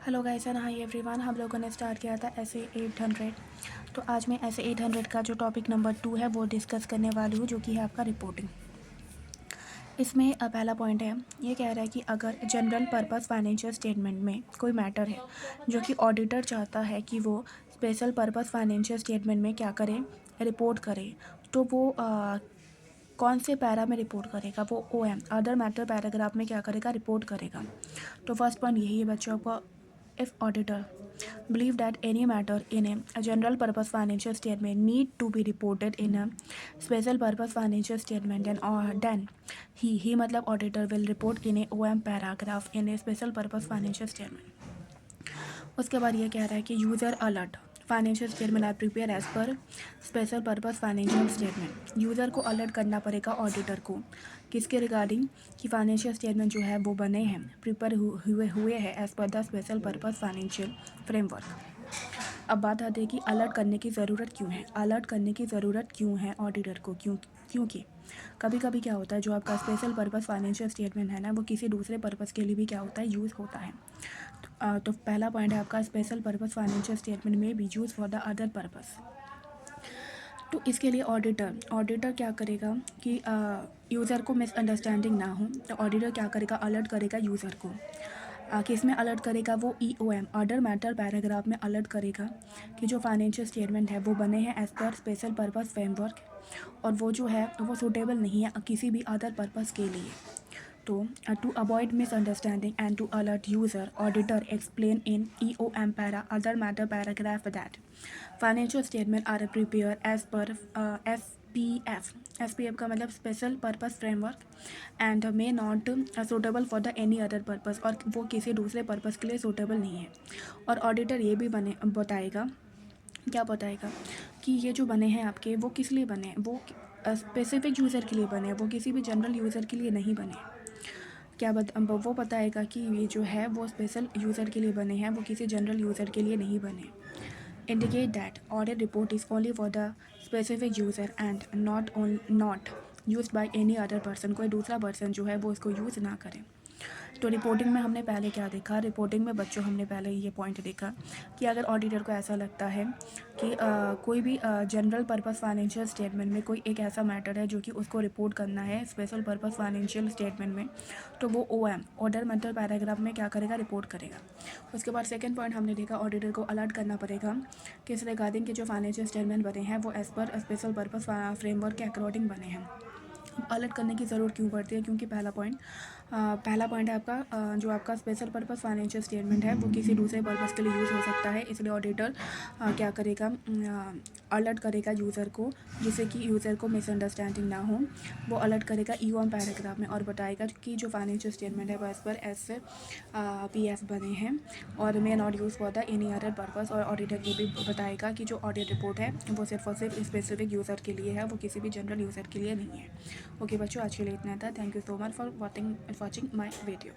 Hello guys and hi everyone. हम लोगों ने स्टार्ट किया था ऐसे 800। तो आज मैं ऐसे 800 का जो टॉपिक नंबर 2 है वो डिस्कस करने वाली हूँ, जो कि है आपका रिपोर्टिंग। इसमें पहला पॉइंट है, ये कह रहा है कि अगर जनरल पर्पस फाइनेंशियल स्टेटमेंट में कोई मैटर है जो कि ऑडिटर चाहता है कि वो स्पेशल पर्पस फाइनेंशियल स्टेटमेंट में क्या करे, रिपोर्ट करे, तो वो कौन से पैरा में रिपोर्ट करेगा? वो OM अदर मैटर पैराग्राफ में क्या करेगा, रिपोर्ट करेगा। तो फर्स्ट पॉइंट यही है बच्चों का। If auditor believe that any matter in a general purpose financial statement need to be reported in a special purpose financial statement, then he मतलब auditor will report in a OM paragraph in a special purpose financial statement। उसके बाद ये कह रहा है कि user alert financial statement are prepare as per special purpose financial statement. User को alert करना पड़ेगा ऑडिटर को, किसके रिगार्डिंग? कि फाइनेंशियल स्टेटमेंट जो है वो बने हैं, प्रिपेयर हुए हैं as per the special purpose financial framework. अब बात आती है कि अलर्ट करने की ज़रूरत क्यों है। अलर्ट करने की ज़रूरत क्यों है ऑडिटर को? क्योंकि कभी कभी क्या होता है, जो आपका स्पेशल पर्पस फाइनेंशियल स्टेटमेंट है ना, वो किसी दूसरे पर्पस के लिए भी क्या होता है, यूज़ होता है। तो पहला पॉइंट है आपका, स्पेशल पर्पस फाइनेंशियल स्टेटमेंट में B use for the other purpose. तो इसके लिए ऑडिटर क्या करेगा कि यूज़र को मिसअंडरस्टैंडिंग ना हो, तो ऑडिटर क्या करेगा, अलर्ट करेगा यूज़र को। किस में अलर्ट करेगा? वो EOM ऑर्डर मैटर पैराग्राफ में अलर्ट करेगा कि जो फाइनेंशियल स्टेटमेंट है वो बने हैं as per special purpose framework, और वो जो है वो सूटेबल नहीं है किसी भी अदर पर्पस के लिए। तो to avoid misunderstanding and to alert user, auditor explain in EOM para other matter paragraph that financial statement are prepare as per SPF का मतलब special purpose framework and may not suitable for the any other purpose, और वो किसी दूसरे purpose के लिए suitable नहीं है। और ऑडिटर ये भी बताएगा, क्या बताएगा कि ये जो बने हैं आपके, वो किस लिए बने हैं, वो स्पेसिफिक यूज़र के लिए बने हैं, वो किसी भी जनरल यूज़र के लिए नहीं बने। वो बताएगा कि ये जो है वो स्पेशल यूज़र के लिए बने हैं, वो किसी जनरल यूज़र के लिए नहीं बने। Indicate that audit report is only for the specific user and not use by any other person. कोई दूसरा पर्सन जो है वो इसको यूज़ ना करे। तो रिपोर्टिंग में हमने पहले क्या देखा? रिपोर्टिंग में बच्चों हमने पहले ये पॉइंट देखा कि अगर ऑडिटर को ऐसा लगता है कि कोई भी जनरल पर्पस फाइनेंशियल स्टेटमेंट में कोई एक ऐसा मैटर है जो कि उसको रिपोर्ट करना है स्पेशल पर्पस फाइनेंशियल स्टेटमेंट में, तो वो OM ऑर्डर मैटर पैराग्राफ में क्या करेगा, रिपोर्ट करेगा। उसके बाद सेकेंड पॉइंट हमने देखा, ऑडिटर को अलर्ट करना पड़ेगा किस रिगार्डिंग के जो फाइनेंशियल स्टेटमेंट बने हैं वो as per special purpose framework के अकॉर्डिंग बने हैं। अलर्ट करने की ज़रूरत क्यों पड़ती है? क्योंकि पहला पॉइंट है आपका, जो आपका स्पेशल पर्पस फाइनेंशियल स्टेटमेंट है वो किसी दूसरे पर्पस के लिए यूज़ हो सकता है, इसलिए ऑडिटर क्या करेगा, अलर्ट करेगा यूज़र को, जिससे कि यूज़र को मिसअंडरस्टैंडिंग ना हो। वो अलर्ट करेगा EOM पैराग्राफ में और बताएगा कि जो फाइनेंशियल स्टेटमेंट है वो एज पर SPF बने हैं और may not use for the any other purpose. और ऑडिटर ये भी बताएगा कि जो ऑडिट रिपोर्ट है वो सिर्फ और सिर्फ स्पेसिफिक यूज़र के लिए है, वो किसी भी जनरल यूज़र के लिए नहीं है। ओके बच्चों, आज के लिए इतना था। Thank you so much for watching my video.